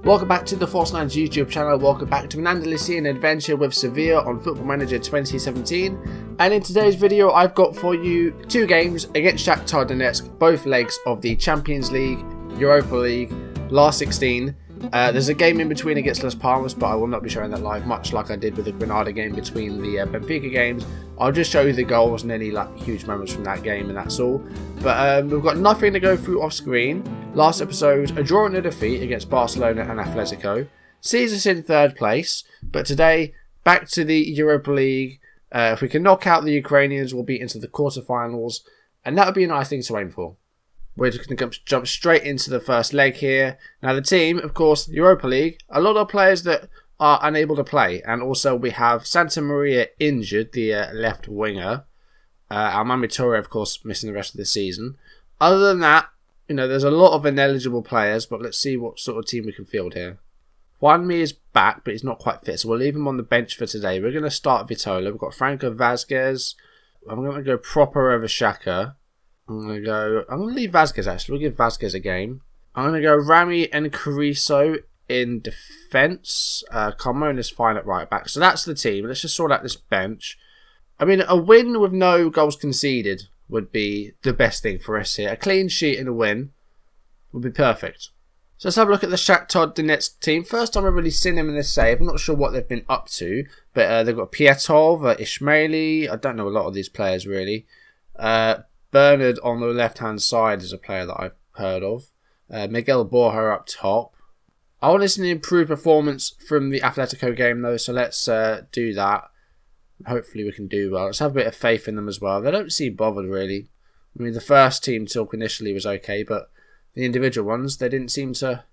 Welcome back to the Force 9's YouTube channel. Welcome back to an Andalusian adventure with Sevilla on Football Manager 2017. And in today's video, I've got for you two games against Shakhtar Donetsk, both legs of the Champions League, Europa League, last 16. There's a game in between against Las Palmas, but I will not be showing that live, much like I did with the Granada game between the Benfica games. I'll just show you the goals and any huge moments from that game, and that's all. But we've got nothing to go through off screen. Last episode, a draw and a defeat against Barcelona and Atletico sees us in third place. But today, back to the Europa League. If we can knock out the Ukrainians, we'll be into the quarterfinals, and that would be a nice thing to aim for. We're just going to jump straight into the first leg here. Now the team, of course, Europa League, a lot of players that are unable to play. And also we have Santa Maria injured, the left winger. Armando Torre, of course, missing the rest of the season. Other than that, you know, there's a lot of ineligible players, but let's see what sort of team we can field here. Juanmi is back, but he's not quite fit, so we'll leave him on the bench for today. We're going to start Vitola. We've got Franco Vazquez. I'm going to go proper over Xhaka. I'm going to leave Vazquez actually. We'll give Vazquez a game. I'm going to go Rami and Carrizo in defence. Carmona is fine at right back. So that's the team. Let's just sort out this bench. I mean, a win with no goals conceded would be the best thing for us here. A clean sheet and a win would be perfect. So let's have a look at the Shakhtar Donetsk team. First time I've really seen them in this save. I'm not sure what they've been up to. But they've got Pietov, Ismaili. I don't know a lot of these players really. Bernard on the left-hand side is a player that I've heard of. Miguel Borja up top. I want to see an improved performance from the Atletico game though, so let's do that. Hopefully we can do well. Let's have a bit of faith in them as well. They don't seem bothered really. I mean, the first team talk initially was okay, but the individual ones, they didn't seem to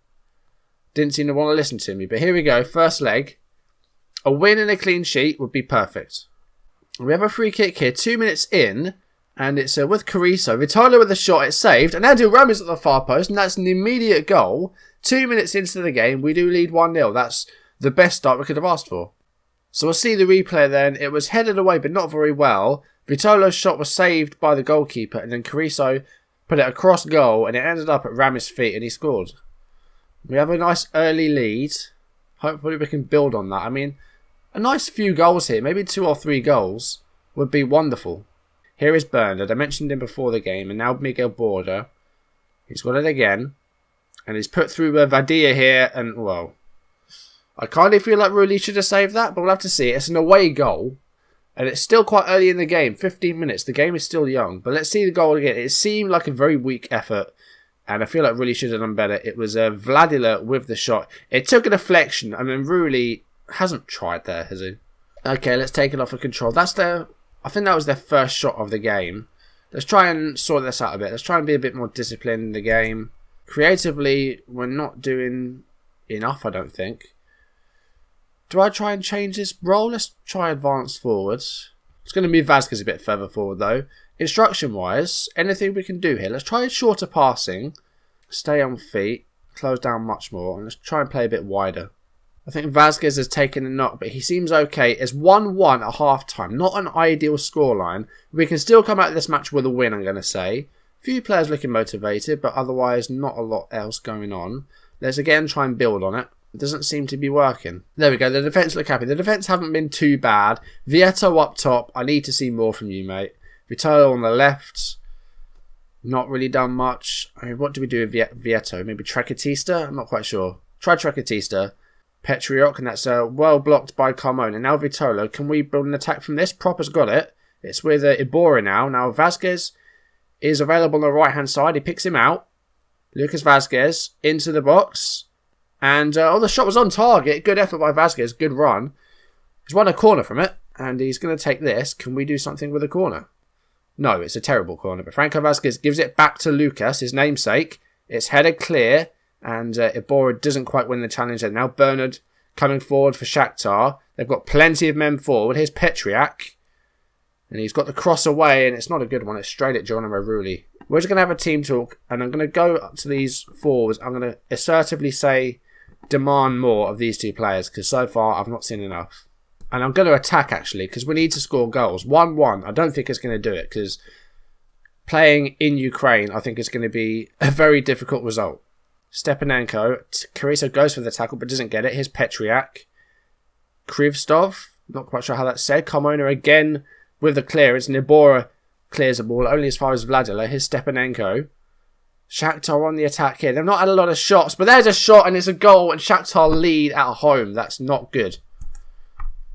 want to listen to me. But here we go, first leg. A win and a clean sheet would be perfect. We have a free kick here, 2 minutes in. And it's with Carrizo. Vitola with a shot, it's saved. And Adil Rami's at the far post, and that's an immediate goal. 2 minutes into the game, we do lead 1-0. That's the best start we could have asked for. So we'll see the replay then. It was headed away, but not very well. Vitola's shot was saved by the goalkeeper, and then Carrizo put it across goal, and it ended up at Rami's feet, and he scored. We have a nice early lead. Hopefully we can build on that. I mean, a nice few goals here, maybe 2 or 3 goals, would be wonderful. Here is Bernard. I mentioned him before the game. And now Miguel Borja. He's got it again. And he's put through Vadia here. And, well, I kind of feel like Rulli should have saved that. But we'll have to see. It's an away goal. And it's still quite early in the game. 15 minutes. The game is still young. But let's see the goal again. It seemed like a very weak effort. And I feel like Rulli should have done better. It was Vladila with the shot. It took a deflection. I mean, Rulli hasn't tried there, has he? Okay, let's take it off of control. I think that was their first shot of the game. Let's try and sort this out a bit. Let's try and be a bit more disciplined in the game. Creatively, we're not doing enough, I don't think. Do I try and change this role? Let's try advance forwards. It's going to move Vazquez a bit further forward though. Instruction-wise, anything we can do here. Let's try shorter passing. Stay on feet. Close down much more. And let's try and play a bit wider. I think Vazquez has taken a knock, but he seems okay. It's 1-1 at half-time. Not an ideal scoreline. We can still come out of this match with a win, I'm going to say. Few players looking motivated, but otherwise not a lot else going on. Let's again try and build on it. It doesn't seem to be working. There we go. The defence look happy. The defence haven't been too bad. Vieto up top. I need to see more from you, mate. Vitola on the left. Not really done much. I mean, what do we do with Vieto? Maybe Trakatista? I'm not quite sure. Try Trakatista. Petriok, and that's well blocked by Carmona. Now Vitola, can we build an attack from this? Proper's got it. It's with Ibora now. Now Vazquez is available on the right-hand side. He picks him out. Lucas Vazquez into the box. And the shot was on target. Good effort by Vazquez. Good run. He's won a corner from it. And he's going to take this. Can we do something with a corner? No, it's a terrible corner. But Franco Vazquez gives it back to Lucas, his namesake. It's headed clear. And Ibora doesn't quite win the challenge there. Now Bernard coming forward for Shakhtar. They've got plenty of men forward. Here's Petriak. And he's got the cross away, and it's not a good one. It's straight at Geronimo Rulli. We're just going to have a team talk, and I'm going to go up to these forwards. I'm going to assertively say, demand more of these two players, because so far I've not seen enough. And I'm going to attack, actually, because we need to score goals. 1-1. I don't think it's going to do it, because playing in Ukraine, I think it's going to be a very difficult result. Stepanenko. Carrizo goes for the tackle but doesn't get it. Here's Petriak. Krivstov. Not quite sure how that's said. Carmona again with the clearance. Nibora clears the ball only as far as Vladila. Here's Stepanenko. Shakhtar on the attack here. They've not had a lot of shots, but there's a shot and it's a goal and Shakhtar lead at home. That's not good.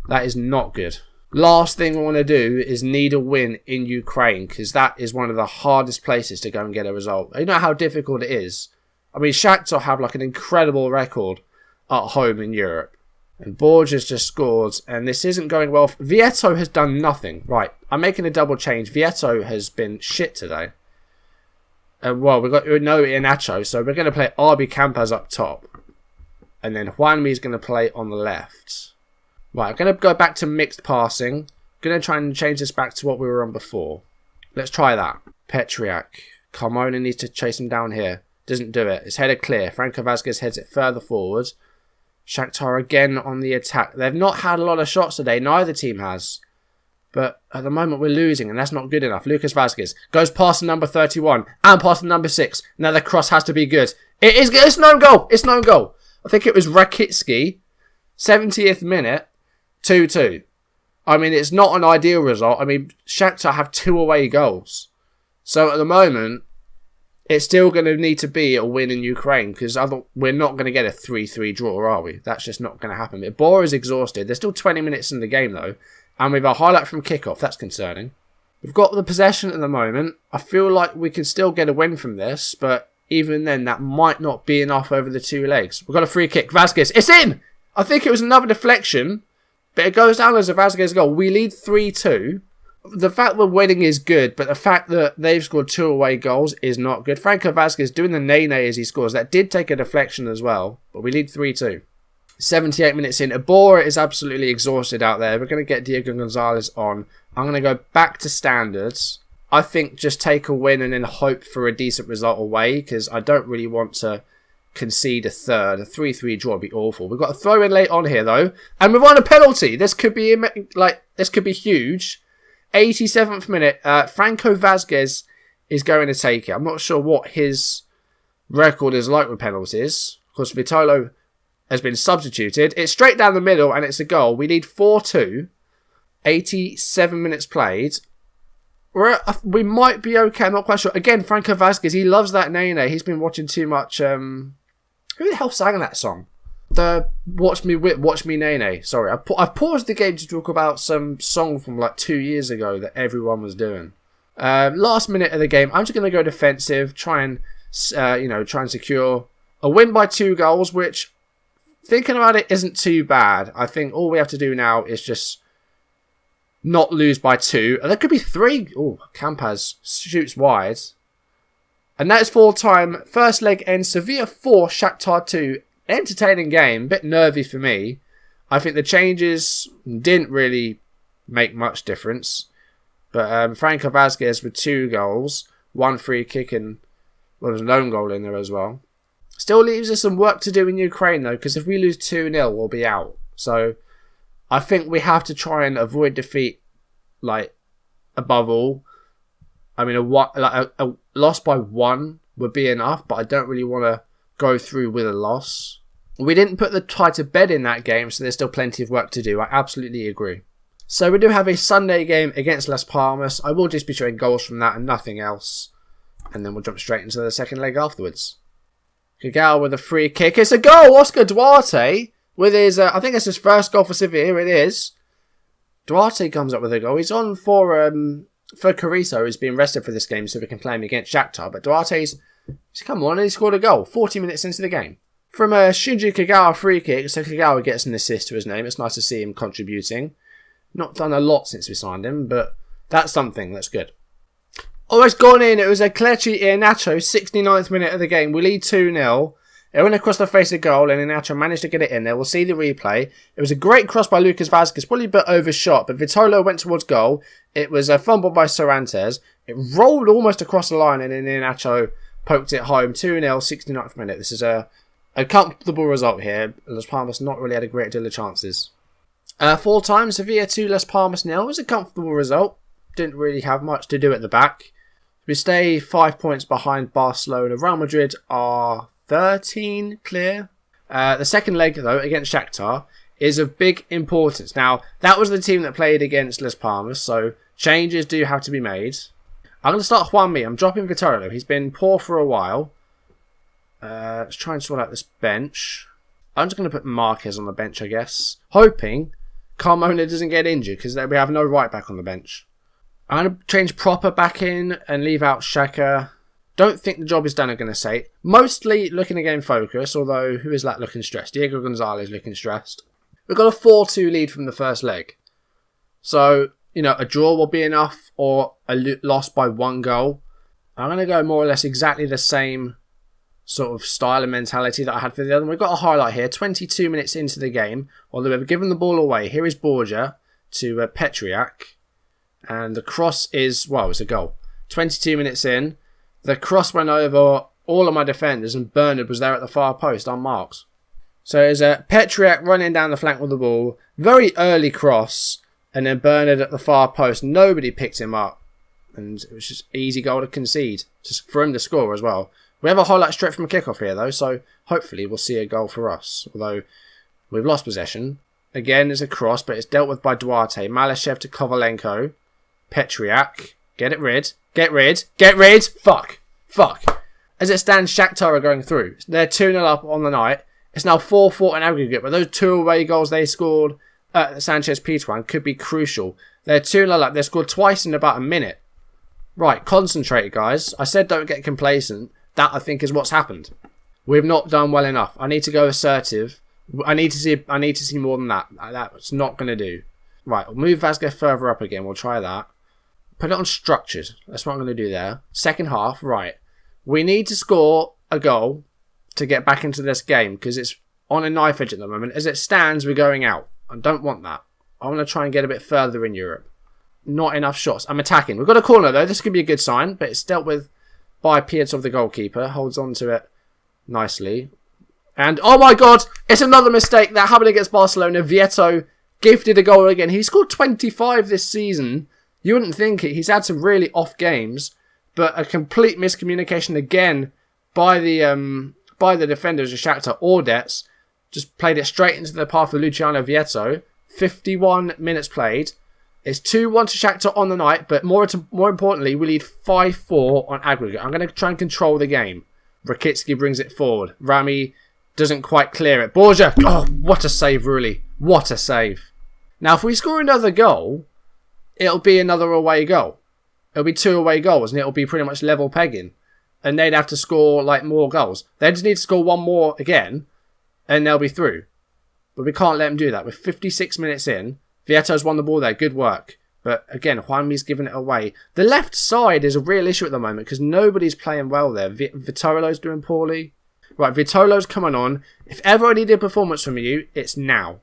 That is not good. Last thing we want to do is need a win in Ukraine because that is one of the hardest places to go and get a result. You know how difficult it is. I mean, Shakhtar have like an incredible record at home in Europe. And Borges just scored, and this isn't going well. Vieto has done nothing. Right, I'm making a double change. Vieto has been shit today. Well, we've got no Iheanacho, so we're going to play RB Campas up top. And then Juanmi's going to play on the left. Right, I'm going to go back to mixed passing. I'm going to try and change this back to what we were on before. Let's try that. Petriak. Carmona needs to chase him down here. Doesn't do it. It's headed clear. Franco Vazquez heads it further forward. Shakhtar again on the attack. They've not had a lot of shots today. Neither team has. But at the moment we're losing and that's not good enough. Lucas Vazquez goes past the number 31 and past the number 6. Now the cross has to be good. It's no goal. It's no goal. I think it was Rakitsky. 70th minute. 2-2. I mean, it's not an ideal result. I mean, Shakhtar have 2 away goals. So at the moment, it's still going to need to be a win in Ukraine because we're not going to get a 3-3 draw, are we? That's just not going to happen. Bora is exhausted. There's still 20 minutes in the game, though. And we've a highlight from kickoff. That's concerning. We've got the possession at the moment. I feel like we can still get a win from this, but even then, that might not be enough over the 2 legs. We've got a free kick. Vazquez. It's in! I think it was another deflection, but it goes down as a Vazquez goal. We lead 3-2. The fact we're winning is good, but the fact that they've scored 2 away goals is not good. Franco Vazquez doing the nay as he scores. That did take a deflection as well, but we lead 3-2. 78 minutes in. Abora is absolutely exhausted out there. We're going to get Diego Gonzalez on. I'm going to go back to standards. I think just take a win and then hope for a decent result away because I don't really want to concede a third. A 3-3 draw would be awful. We've got a throw in late on here though, and we've won a penalty. This could be huge. 87th minute. Franco Vazquez is going to take it. I'm not sure what his record is like with penalties. Of course, Vitolo has been substituted. It's straight down the middle and it's a goal. We need 4-2. 87 minutes played. We might be okay. I'm not quite sure. Again, Franco Vazquez, he loves that Nene. He's been watching too much. Who the hell sang that song? The Watch Me Whip, Watch Me Nene. Sorry, I've paused the game to talk about some song from like 2 years ago that everyone was doing. Last minute of the game, I'm just going to go defensive, try and secure a win by 2 goals, which, thinking about it, isn't too bad. I think all we have to do now is just not lose by 2. And there could be 3. Oh, Campas shoots wide. And that's full time. First leg ends. Sevilla 4, Shakhtar 2. Entertaining game. Bit nervy for me. I think the changes didn't really make much difference. But Franco Vazquez with 2 goals. 1 free kick and there's an own goal in there as well. Still leaves us some work to do in Ukraine though, because if we lose 2-0, we'll be out. So I think we have to try and avoid defeat, like, above all. I mean, a loss by 1 would be enough, but I don't really want to go through with a loss. We didn't put the tie to bed in that game, so there's still plenty of work to do. I absolutely agree. So we do have a Sunday game against Las Palmas. I will just be showing goals from that and nothing else. And then we'll jump straight into the second leg afterwards. Kagawa with a free kick. It's a goal! Oscar Duarte with his, I think it's his first goal for Sevilla. It is. Duarte comes up with a goal. He's on for Carrizo, who's been rested for this game so we can play him against Shakhtar. But Duarte's come on and he scored a goal 40 minutes into the game. From a Shinji Kagawa free kick, so Kagawa gets an assist to his name. It's nice to see him contributing. Not done a lot since we signed him, but that's something. That's good. Oh, it's gone in. It was a Kelechi Iheanacho, 69th minute of the game. We lead 2-0. It went across the face of goal and Iheanacho managed to get it in there. We'll see the replay. It was a great cross by Lucas Vazquez, probably a bit overshot, but Vitolo went towards goal. It was a fumble by Cervantes. It rolled almost across the line and then Iheanacho poked it home. 2-0, 69th minute. This is a comfortable result here. Las Palmas not really had a great deal of chances. Full time, Sevilla 2, Las Palmas 0. It was a comfortable result. Didn't really have much to do at the back. We stay 5 points behind Barcelona. Real Madrid are 13 clear. The second leg, though, against Shakhtar is of big importance. Now, that was the team that played against Las Palmas, so changes do have to be made. I'm going to start Juanmi. I'm dropping Vitorino. He's been poor for a while. Let's try and sort out this bench. I'm just going to put Marquez on the bench, I guess. Hoping Carmona doesn't get injured, because we have no right back on the bench. I'm going to change Proper back in and leave out Xhaka. Don't think the job is done, I'm going to say. Mostly looking to gain focus, although who is that looking stressed? Diego Gonzalez looking stressed. We've got a 4-2 lead from the first leg. So, you know, a draw will be enough, or a loss by 1 goal. I'm going to go more or less exactly the same sort of style and mentality that I had for the other one. We've got a highlight here, 22 minutes into the game, although we've given the ball away. Here is Borja to Petriak, and the cross is, well, it's a goal. 22 minutes in, the cross went over all of my defenders, and Bernard was there at the far post, unmarked. So there's a Petriak running down the flank with the ball, very early cross, and then Bernard at the far post. Nobody picked him up, and it was just easy goal to concede, just for him to score as well. We have a highlight straight from a kickoff here, though, so hopefully we'll see a goal for us. Although we've lost possession. Again, there's a cross, but it's dealt with by Duarte. Malashev to Kovalenko. Petriak. Get it rid. Get rid. Get rid. Fuck. Fuck. As it stands, Shakhtar are going through. They're 2-0 up on the night. It's now 4-4 in aggregate, but those 2 away goals they scored at Sanchez Pizjuan could be crucial. They're 2-0 up. They scored twice in about a minute. Right, concentrate, guys. I said don't get complacent. That, I think, is what's happened. We've not done well enough. I need to go assertive. I need to see more than that. That's not going to do. Right, we'll move Vazquez further up again. We'll try that. Put it on structured. That's what I'm going to do there. Second half, right. We need to score a goal to get back into this game, because it's on a knife edge at the moment. As it stands, we're going out. I don't want that. I want to try and get a bit further in Europe. Not enough shots. I'm attacking. We've got a corner, though. This could be a good sign, but it's dealt with by Pietov, the goalkeeper. Holds on to it nicely. And, oh my god, it's another mistake. That happened against Barcelona. Vieto gifted a goal again. He scored 25 this season. You wouldn't think it. He's had some really off games, but a complete miscommunication again by the defenders of Shakhtar. Ordets just played it straight into the path of Luciano Vieto. 51 minutes played. It's 2-1 to Shakhtar on the night, but more importantly, we lead 5-4 on aggregate. I'm going to try and control the game. Rakitsky brings it forward. Rami doesn't quite clear it. Borja! Oh, what a save, really. What a save. Now, if we score another goal, it'll be another away goal. It'll be 2 away goals, and it'll be pretty much level pegging. And they'd have to score, like, more goals. They just need to score 1 more again, and they'll be through. But we can't let them do that. We're 56 minutes in. Vieto's won the ball there. Good work. But again, Juanmi's given it away. The left side is a real issue at the moment because nobody's playing well there. Vitolo's doing poorly. Right, Vitolo's coming on. If ever I need a performance from you, it's now.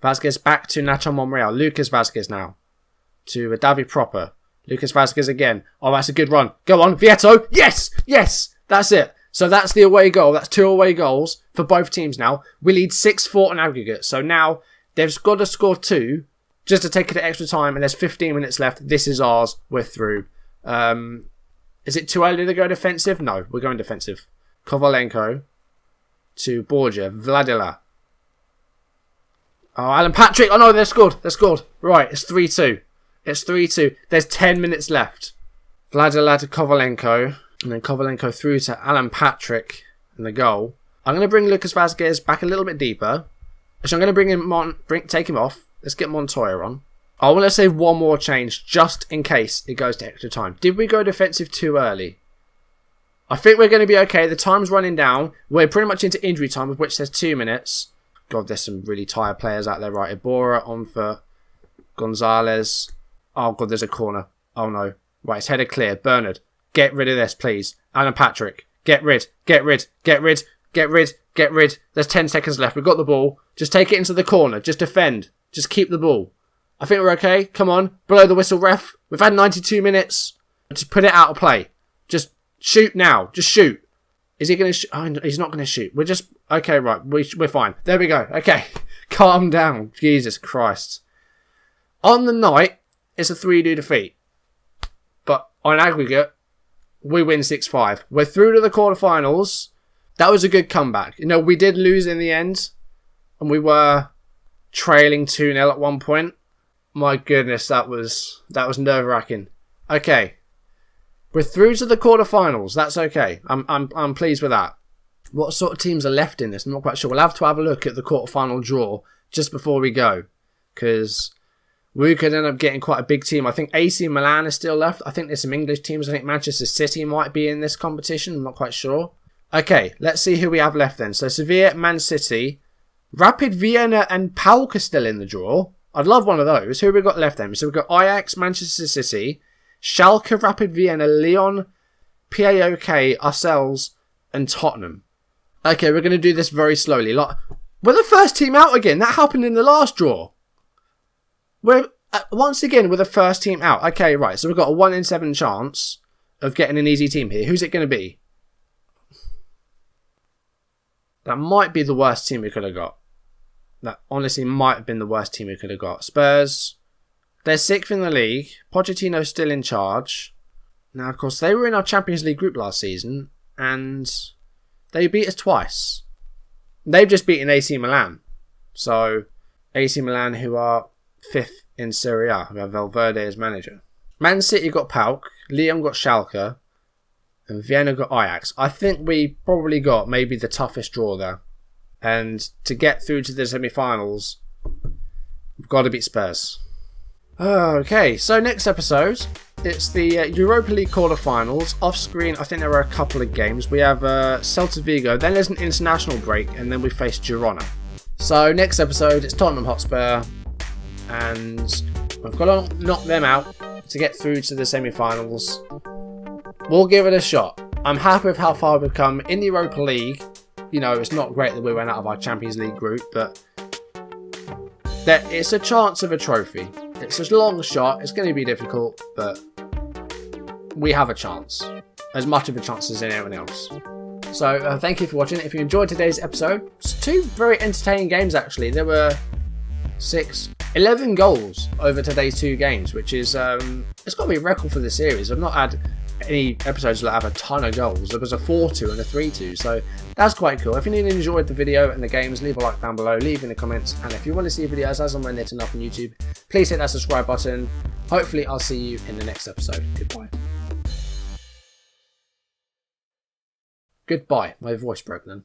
Vazquez back to Nacho Monreal. Lucas Vazquez now. To Davi Proper. Lucas Vazquez again. Oh, that's a good run. Go on, Vieto. Yes! Yes! That's it. So that's the away goal. That's 2 away goals for both teams now. We lead 6-4 in aggregate. So now they've got to score 2 just to take it to extra time. And there's 15 minutes left. This is ours. We're through. Is it too early to go defensive? No, we're going defensive. Kovalenko to Borja. Vladila. Oh, Alan Patrick. Oh no, they've scored. They've scored. Right, it's 3-2. It's 3-2. There's 10 minutes left. Vladila to Kovalenko. And then Kovalenko through to Alan Patrick and the goal. I'm going to bring Lucas Vazquez back a little bit deeper. So I'm going to bring him on, take him off. Let's get Montoya on. I want to save 1 more change just in case it goes to extra time. Did we go defensive too early? I think we're going to be okay. The time's running down. We're pretty much into injury time, of which there's 2 minutes. God, there's some really tired players out there. Right, Iborra on for Gonzalez. Oh, God, there's a corner. Oh, no. Right, it's headed clear. Bernard. Get rid of this, please. Alan Patrick. Get rid. Get rid. Get rid. Get rid. Get rid. There's 10 seconds left. We've got the ball. Just take it into the corner. Just defend. Just keep the ball. I think we're okay. Come on. Blow the whistle, ref. We've had 92 minutes. Just put it out of play. Just shoot now. Just shoot. Is he going to shoot? Oh, he's not going to shoot. We're just... Okay, right. We're fine. There we go. Okay. Calm down. Jesus Christ. On the night, it's a 3-2 defeat. But on aggregate, we win 6-5. We're through to the quarterfinals. That was a good comeback. You know, we did lose in the end, and we were trailing 2-0 at one point. My goodness, that was nerve-wracking. Okay, we're through to the quarterfinals. That's okay. I'm pleased with that. What sort of teams are left in this? I'm not quite sure. We'll have to have a look at the quarterfinal draw just before we go, because we could end up getting quite a big team. I think AC Milan is still left. I think there's some English teams. I think Manchester City might be in this competition. I'm not quite sure. Okay, let's see who we have left then. So Sevilla, Man City, Rapid Vienna and PAOK are still in the draw. I'd love one of those. Who have we got left then? So we've got Ajax, Manchester City, Schalke, Rapid Vienna, Lyon, PAOK, ourselves, and Tottenham. Okay, we're going to do this very slowly. We're the first team out again. That happened in the last draw. We're, once again, we're the first team out. Okay, right. So we've got a 1 in 7 chance of getting an easy team here. Who's it going to be? That might be the worst team we could have got. That honestly might have been the worst team we could have got. Spurs, they're 6th in the league. Pochettino's still in charge. Now, of course, they were in our Champions League group last season, and they beat us twice. They've just beaten AC Milan. So, AC Milan, who are 5th in Serie A, who have Valverde as manager. Man City got PAOK, Lyon got Schalke, and Vienna got Ajax. I think we probably got maybe the toughest draw there. And to get through to the semi-finals, we've got to beat Spurs. Okay, so next episode, it's the Europa League quarterfinals. Off screen, I think there are a couple of games. We have Celta Vigo, then there's an international break, and then we face Girona. So next episode, it's Tottenham Hotspur, and we've got to knock them out to get through to the semi-finals. We'll give it a shot. I'm happy with how far we've come in the Europa League. You know, it's not great that we went out of our Champions League group, but it's a chance of a trophy. It's a long shot. It's going to be difficult, but we have a chance. As much of a chance as anyone else. So, thank you for watching. If you enjoyed today's episode, it's 2 very entertaining games, actually. There were 11 goals over today's 2 games, which is, it's got to be a record for the series. I've not had any episodes that have a ton of goals. There was a 4-2 and a 3-2, so that's quite cool. If you enjoyed the video and the games, leave a like down below, leave in the comments, and if you want to see videos as and when they're enough on YouTube, please hit that subscribe button. Hopefully I'll see you in the next episode. Goodbye. Goodbye. My voice broke then.